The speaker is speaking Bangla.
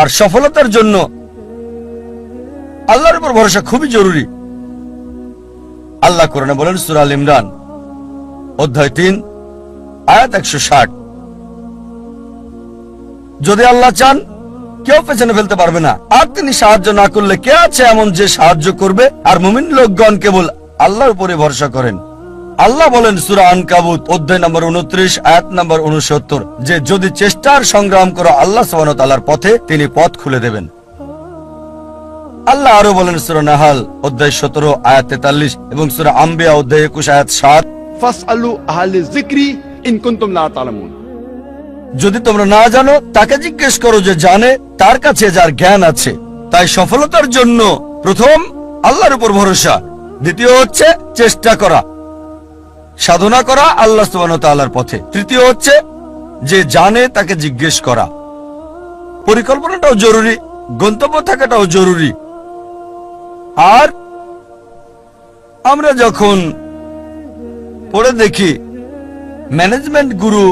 আর সফলতার জন্য আল্লাহর উপর ভরসা খুবই জরুরি। আল্লাহ কোরআনে বলেন সূরা আল ইমরান অধ্যায় 3 আয়াত 160, যদি আল্লাহ চান কেউ পেছনে ফেলতে পারবে না, আর তিনি সাহায্য না করলে কে আছে এমন যে সাহায্য করবে? আর মুমিন লোকগণ কেবল আল্লাহর উপরে ভরসা করেন। আল্লাহ বলেন সূরা আনকাবুত অধ্যায় নম্বর 29 আয়াত নম্বর 69 যে যদি চেষ্টার সংগ্রাম করো আল্লাহ সুবহানাহু ওয়া তাআলার পথে, তিনি পথ খুলে দেবেন। আল্লাহ আরো বলেন সূরা নাহাল অধ্যায় 17 আয়াত 43 এবং সূরা আম্বিয়া অধ্যায় 21 আয়াত 7, ফাসআলু আহলে যিকরি ইন কুনতুম লা তা'লামুন। যদি তোমরা না জানো তাকে জিজ্ঞেস করো যে জানে, তার কাছে যার জ্ঞান আছে। তাই সফলতার জন্য প্রথম আল্লাহর উপর ভরসা, দ্বিতীয় হচ্ছে চেষ্টা করা, সাধনা করা আল্লাহ সুবহানাহু ওয়া তাআলার পথে, তৃতীয় হচ্ছে যে জানে তাকে জিজ্ঞেস করা। পরিকল্পনাটাও জরুরি, গন্তব্য থাকাটাও জরুরি। আর আমরা যখন পড়ে দেখি ম্যানেজমেন্ট গুরু